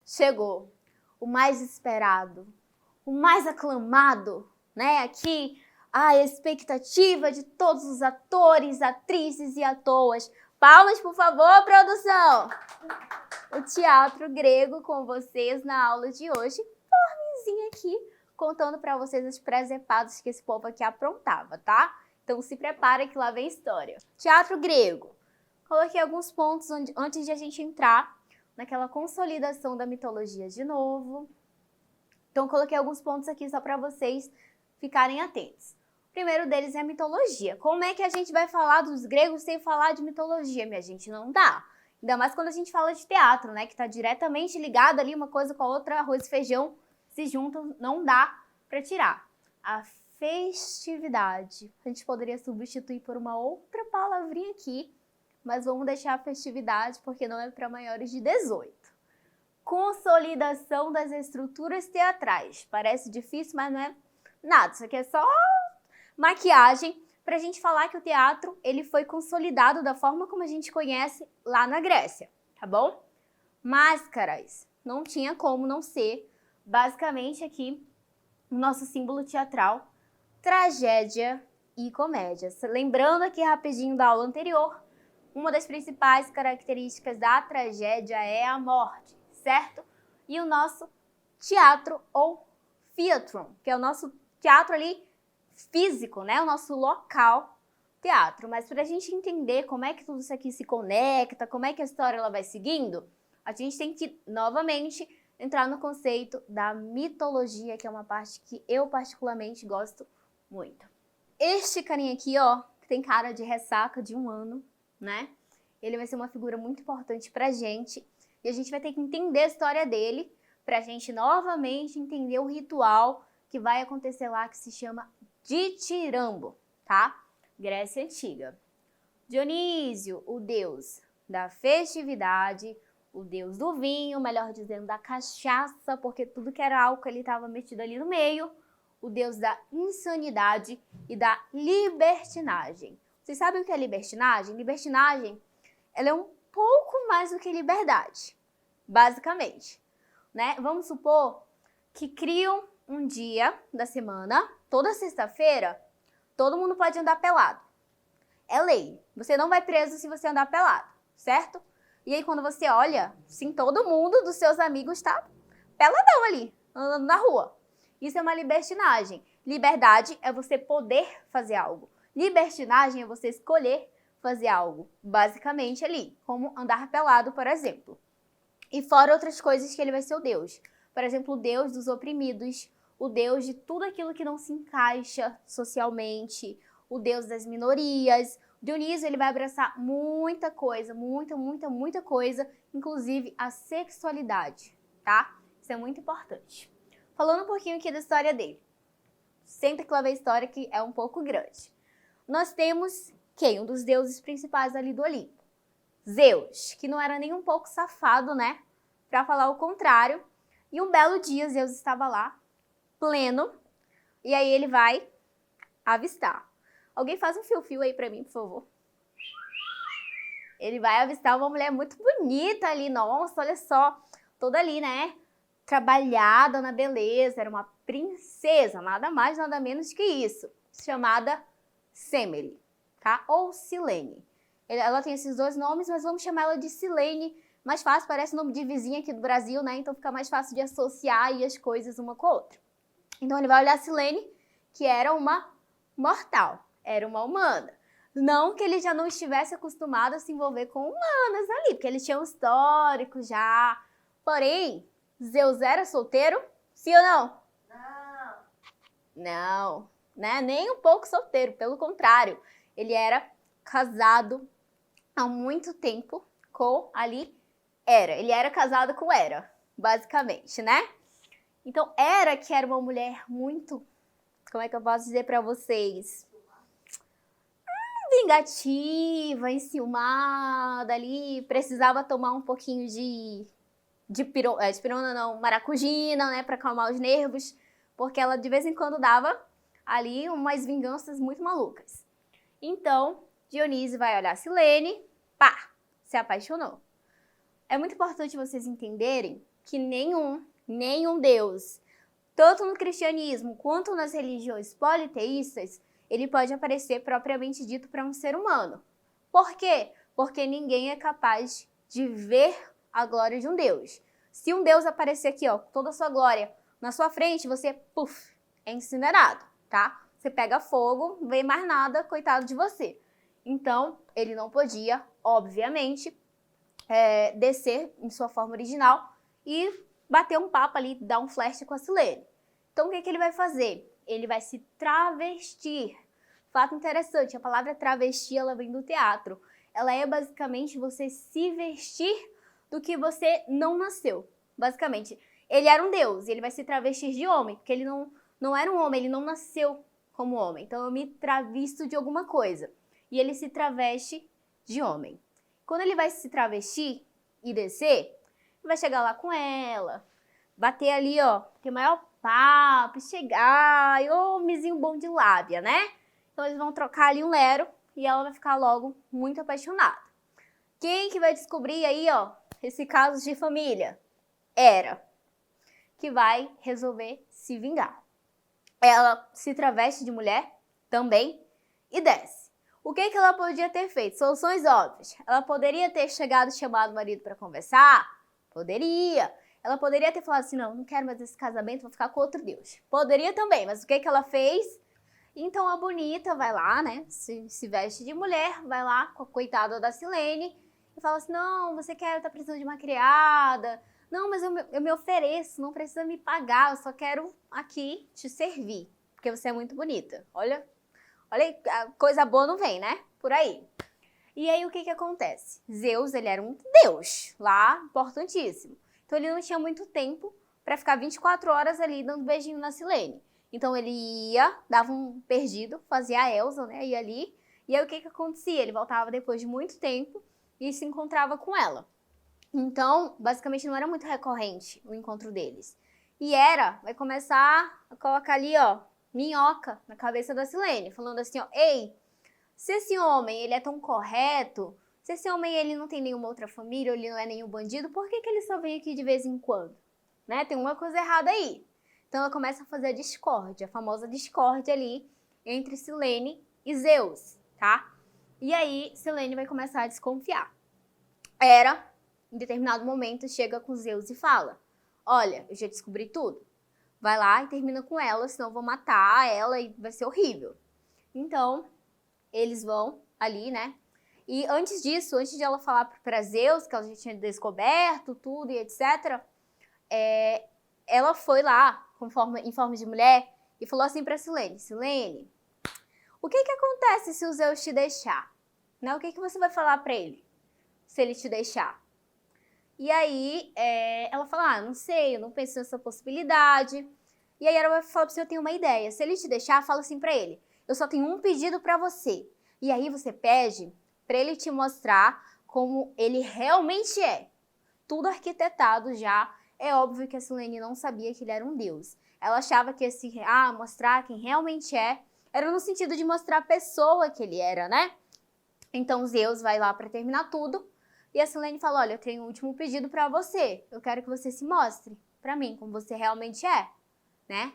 chegou, o mais esperado, o mais aclamado, né? Aqui a expectativa de todos os atores, atrizes e atoas. Palmas, por favor, produção! O teatro grego com vocês na aula de hoje. Porminzinha aqui, contando para vocês as presepadas que esse povo aqui aprontava, tá? Então se prepara que lá vem história. Teatro grego. Coloquei alguns pontos antes de a gente entrar naquela consolidação da mitologia de novo. Então coloquei alguns pontos aqui só para vocês ficarem atentos. O primeiro deles é a mitologia. Como é que a gente vai falar dos gregos sem falar de mitologia, minha gente? Não dá. Ainda mais quando a gente fala de teatro, né? Que está diretamente ligado ali uma coisa com a outra, arroz e feijão se juntam, não dá para tirar. A festividade. A gente poderia substituir por uma outra palavrinha aqui, mas vamos deixar a festividade porque não é para maiores de 18. Consolidação das estruturas teatrais. Parece difícil, mas não é nada. Isso aqui é só maquiagem para a gente falar que o teatro ele foi consolidado da forma como a gente conhece lá na Grécia, tá bom? Máscaras. Não tinha como não ser, basicamente aqui, o nosso símbolo teatral, tragédia e comédia. Lembrando aqui rapidinho da aula anterior, uma das principais características da tragédia é a morte, certo? E o nosso teatro ou theatrum, que é o nosso teatro ali físico, né? O nosso local teatro. Mas para a gente entender como é que tudo isso aqui se conecta, como é que a história ela vai seguindo, a gente tem que, novamente, entrar no conceito da mitologia, que é uma parte que eu particularmente gosto muito. Este carinha aqui, ó, que tem cara de ressaca de 1 ano, né? Ele vai ser uma figura muito importante pra gente e a gente vai ter que entender a história dele pra gente novamente entender o ritual que vai acontecer lá, que se chama Ditirambo, tá? Grécia Antiga. Dionísio, o deus da festividade, o deus do vinho, melhor dizendo, da cachaça, porque tudo que era álcool ele estava metido ali no meio, o deus da insanidade e da libertinagem. Vocês sabem o que é libertinagem? Libertinagem, ela é um pouco mais do que liberdade, basicamente, né? Vamos supor que criam um dia da semana, toda sexta-feira, todo mundo pode andar pelado. É lei. Você não vai preso se você andar pelado, certo? E aí quando você olha, sim, todo mundo dos seus amigos está peladão ali, andando na rua. Isso é uma libertinagem. Liberdade é você poder fazer algo. Libertinagem é você escolher fazer algo, basicamente ali, como andar pelado, por exemplo. E fora outras coisas que ele vai ser o Deus. Por exemplo, o Deus dos oprimidos, o Deus de tudo aquilo que não se encaixa socialmente, o Deus das minorias. Dionísio, ele vai abraçar muita coisa, muita coisa, inclusive a sexualidade, tá? Isso é muito importante. Falando um pouquinho aqui da história dele. Sempre que lá vem a história que é um pouco grande. Nós temos quem? Um dos deuses principais ali do Olimpo. Zeus, que não era nem um pouco safado, né? Pra falar o contrário. E um belo dia, Zeus estava lá, pleno, e aí ele vai avistar. Alguém faz um fio-fio aí pra mim, por favor. Ele vai avistar uma mulher muito bonita ali, nossa, olha só, toda ali, né? Trabalhada na beleza, era uma princesa, nada mais, nada menos que isso, chamada Semele, tá? Ou Silene. Ela tem esses dois nomes, mas vamos chamar ela de Silene, mais fácil, parece nome de vizinha aqui do Brasil, né? Então fica mais fácil de associar aí as coisas uma com a outra. Então ele vai olhar a Silene, que era uma mortal, era uma humana. Não que ele já não estivesse acostumado a se envolver com humanas ali, porque ele tinha um histórico já. Porém, Zeus era solteiro? Sim ou não? Não. Não, né? Nem um pouco solteiro, pelo contrário. Ele era casado há muito tempo com ali Hera. Ele era casado com Hera, basicamente, né? Então, Hera, que era uma mulher muito, como é que eu posso dizer pra vocês? Vingativa, enciumada ali, precisava tomar um pouquinho de pirona não, maracujina, né, pra acalmar os nervos, porque ela de vez em quando dava ali umas vinganças muito malucas. Então, Dionísio vai olhar Silene, pá, se apaixonou. É muito importante vocês entenderem que nenhum Deus, tanto no cristianismo quanto nas religiões politeístas, ele pode aparecer propriamente dito para um ser humano. Por quê? Porque ninguém é capaz de ver a glória de um Deus. Se um Deus aparecer aqui, ó, com toda a sua glória na sua frente, você, puf, é incinerado, tá? Você pega fogo, não vê mais nada, coitado de você. Então, ele não podia, obviamente, descer em sua forma original e bater um papo ali, dar um flash com a Silene. Então, o que ele vai fazer? Ele vai se travestir. Fato interessante, a palavra travesti, ela vem do teatro. Ela é basicamente você se vestir do que você não nasceu. Basicamente, ele era um deus e ele vai se travestir de homem, porque ele não era um homem, ele não nasceu como homem. Então, eu me travisto de alguma coisa. E ele se traveste de homem. Quando ele vai se travestir e descer, ele vai chegar lá com ela, bater ali, ó, ter maior papo, chegar, e homenzinho bom de lábia, né? Então eles vão trocar ali um lero e ela vai ficar logo muito apaixonada. Quem que vai descobrir aí, ó, esse caso de família? Hera, que vai resolver se vingar. Ela se traveste de mulher também e desce. O que ela podia ter feito? Soluções óbvias. Ela poderia ter chegado e chamado o marido para conversar? Poderia. Ela poderia ter falado assim, não quero mais esse casamento, vou ficar com outro Deus. Poderia também, mas o que ela fez? Então a bonita vai lá, né, se veste de mulher, vai lá com a coitada da Silene e fala assim, não, você tá precisando de uma criada, não, mas eu me ofereço, não precisa me pagar, eu só quero aqui te servir, porque você é muito bonita. Olha, coisa boa não vem, né, por aí. E aí o que acontece? Zeus, ele era um deus lá, importantíssimo. Então ele não tinha muito tempo para ficar 24 horas ali dando beijinho na Silene. Então ele ia, dava um perdido, fazia a Elsa, né, ia ali. E aí o que acontecia? Ele voltava depois de muito tempo e se encontrava com ela. Então, basicamente não era muito recorrente o encontro deles. E Hera vai começar a colocar ali, ó, minhoca na cabeça da Silene, falando assim, ó, ei, se esse homem ele é tão correto, se esse homem ele não tem nenhuma outra família, ou ele não é nenhum bandido, por que ele só vem aqui de vez em quando? Né? Tem uma coisa errada aí. Então ela começa a fazer a discórdia, a famosa discórdia ali entre Silene e Zeus, tá? E aí Silene vai começar a desconfiar. Hera, em determinado momento, chega com Zeus e fala, olha, eu já descobri tudo. Vai lá e termina com ela, senão eu vou matar ela e vai ser horrível. Então, eles vão ali, né? E antes disso, antes de ela falar para Zeus, que ela já tinha descoberto tudo e etc., ela foi lá, em forma de mulher, e falou assim para Silene, Silene, o que acontece se o Zeus te deixar? Né? O que você vai falar para ele, se ele te deixar? E aí, ela fala, não sei, eu não penso nessa possibilidade. E aí ela vai falar pra você, eu tenho uma ideia, se ele te deixar, fala assim para ele, eu só tenho um pedido para você. E aí você pede para ele te mostrar como ele realmente é. Tudo arquitetado já. É óbvio que a Silene não sabia que ele era um deus. Ela achava que mostrar quem realmente era no sentido de mostrar a pessoa que ele era, né? Então Zeus vai lá para terminar tudo. E a Silene fala, olha, eu tenho um último pedido para você. Eu quero que você se mostre para mim como você realmente é, né?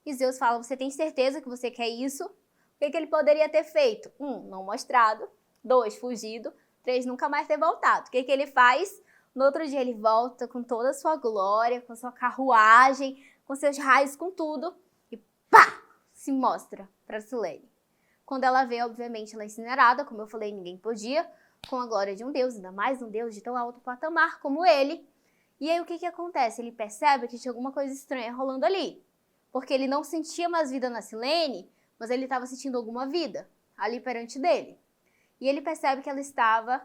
E Zeus fala, você tem certeza que você quer isso? O que ele poderia ter feito? 1, não mostrado. 2, fugido. 3, nunca mais ter voltado. O que ele faz? No outro dia ele volta com toda a sua glória, com sua carruagem, com seus raios, com tudo. E pá! Se mostra para Silene. Quando ela vê, obviamente, ela é incinerada. Como eu falei, ninguém podia. Com a glória de um deus, ainda mais um deus de tão alto patamar como ele. E aí o que acontece? Ele percebe que tinha alguma coisa estranha rolando ali. Porque ele não sentia mais vida na Silene, mas ele estava sentindo alguma vida ali perante dele. E ele percebe que ela estava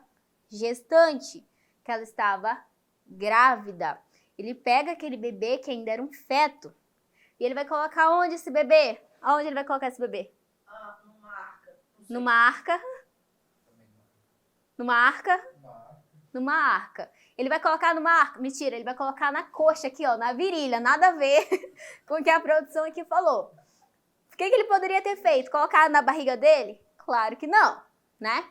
gestante, que ela estava grávida. Ele pega aquele bebê que ainda era um feto e ele vai colocar onde esse bebê? Aonde ele vai colocar esse bebê? Numa arca. Numa arca. Numa arca? Numa arca. Ele vai colocar numa arca? Mentira, ele vai colocar na coxa aqui, ó, na virilha. Nada a ver com o que a produção aqui falou. O que ele poderia ter feito? Colocar na barriga dele? Claro que não, né?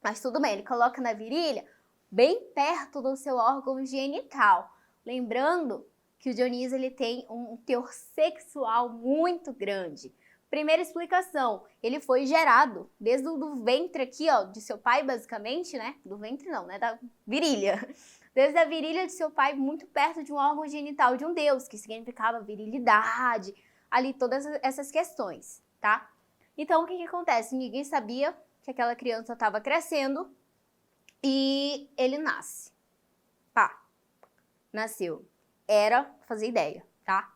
Mas tudo bem, ele coloca na virilha, bem perto do seu órgão genital. Lembrando que o Dionísio ele tem um teor sexual muito grande. Primeira explicação, ele foi gerado desde o ventre aqui, ó, de seu pai, basicamente, né? Do ventre não, né? Da virilha. Desde a virilha de seu pai, muito perto de um órgão genital de um deus, que significava virilidade, ali todas essas questões, tá? Então, o que acontece? Ninguém sabia que aquela criança estava crescendo e ele nasce. Pá, nasceu. Era, pra fazer ideia, tá?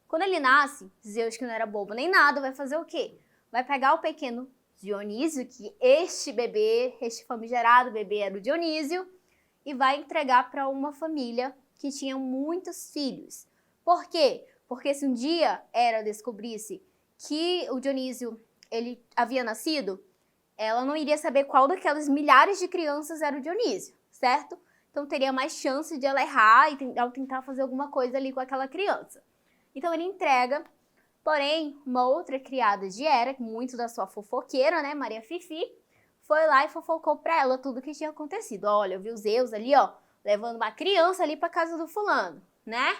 Quando ele nasce, Zeus, que não era bobo nem nada, vai fazer o quê? Vai pegar o pequeno Dionísio, que este famigerado bebê era o Dionísio, e vai entregar para uma família que tinha muitos filhos. Por quê? Porque se um dia Hera descobrisse que o Dionísio ele havia nascido, ela não iria saber qual daquelas milhares de crianças era o Dionísio, certo? Então teria mais chance de ela errar ao tentar fazer alguma coisa ali com aquela criança. Então ele entrega, porém, uma outra criada de Hera, muito da sua fofoqueira, né, Maria Fifi, foi lá e fofocou pra ela tudo o que tinha acontecido. Olha, eu vi o Zeus ali, ó, levando uma criança ali pra casa do fulano, né?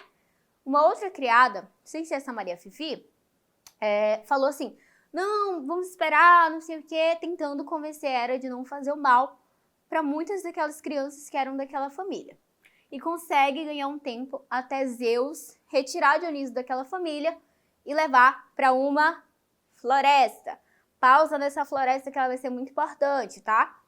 Uma outra criada, sem ser essa Maria Fifi, falou assim, não, vamos esperar, não sei o quê, tentando convencer Hera de não fazer o mal para muitas daquelas crianças que eram daquela família. E consegue ganhar um tempo até Zeus retirar Dionísio daquela família e levar para uma floresta. Pausa nessa floresta que ela vai ser muito importante, tá?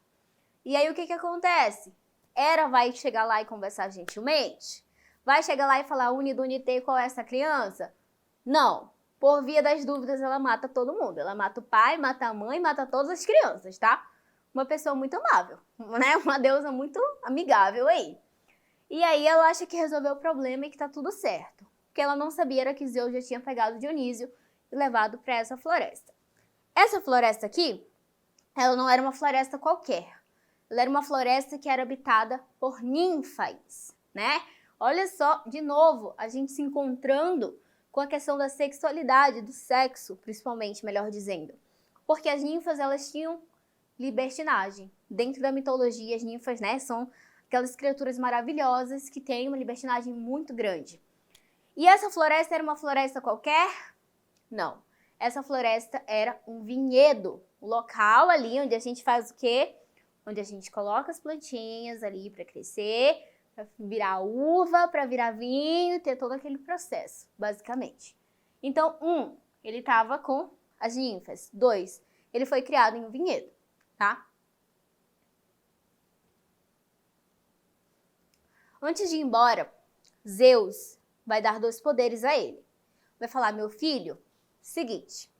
E aí o que acontece? Hera vai chegar lá e conversar gentilmente? Vai chegar lá e falar unidunité qual é essa criança? Não. Por via das dúvidas, ela mata todo mundo. Ela mata o pai, mata a mãe, mata todas as crianças, tá? Uma pessoa muito amável, né? Uma deusa muito amigável aí. E aí ela acha que resolveu o problema e que tá tudo certo. O que ela não sabia era que Zeus já tinha pegado Dionísio e levado para essa floresta. Essa floresta aqui, ela não era uma floresta qualquer. Ela era uma floresta que era habitada por ninfas, né? Olha só, de novo, a gente se encontrando com a questão da sexualidade, do sexo, principalmente, melhor dizendo. Porque as ninfas, elas tinham libertinagem. Dentro da mitologia, as ninfas, né, são aquelas criaturas maravilhosas que têm uma libertinagem muito grande. E essa floresta era uma floresta qualquer? Não. Essa floresta era um vinhedo, um local ali onde a gente faz o quê? Onde a gente coloca as plantinhas ali para crescer, para virar uva, para virar vinho, ter todo aquele processo, basicamente. Então, ele estava com as ninfas. 2, ele foi criado em um vinhedo, tá? Antes de ir embora, Zeus vai dar 2 poderes a ele. Vai falar, meu filho, seguinte,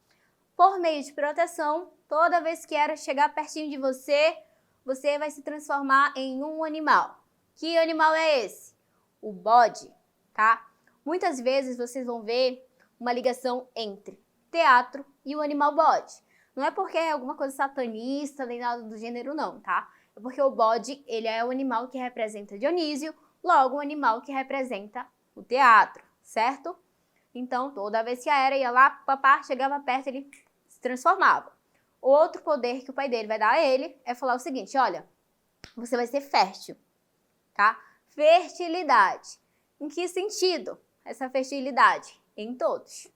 por meio de proteção, toda vez que Hera chegar pertinho de você, você vai se transformar em um animal. Que animal é esse? O bode, tá? Muitas vezes vocês vão ver uma ligação entre teatro e o animal bode. Não é porque é alguma coisa satanista, nem nada do gênero não, tá? É porque o bode, ele é o animal que representa Dionísio, logo o animal que representa o teatro, certo? Então, toda vez que a Hera ia lá, papá chegava perto, ele se transformava. Outro poder que o pai dele vai dar a ele é falar o seguinte, olha, você vai ser fértil, tá? Fertilidade. Em que sentido essa fertilidade? Em todos,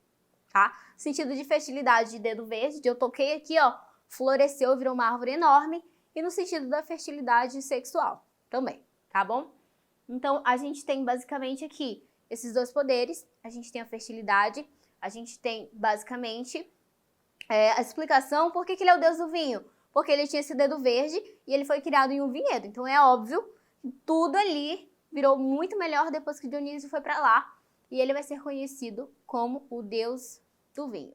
tá? Sentido de fertilidade de dedo verde, de eu toquei aqui, ó, floresceu, virou uma árvore enorme, e no sentido da fertilidade sexual também, tá bom? Então, a gente tem basicamente aqui esses 2 poderes, a gente tem a fertilidade, a gente tem basicamente a explicação por que ele é o deus do vinho, porque ele tinha esse dedo verde e ele foi criado em um vinhedo, então é óbvio que tudo ali virou muito melhor depois que Dionísio foi para lá e ele vai ser conhecido como o deus do vinho.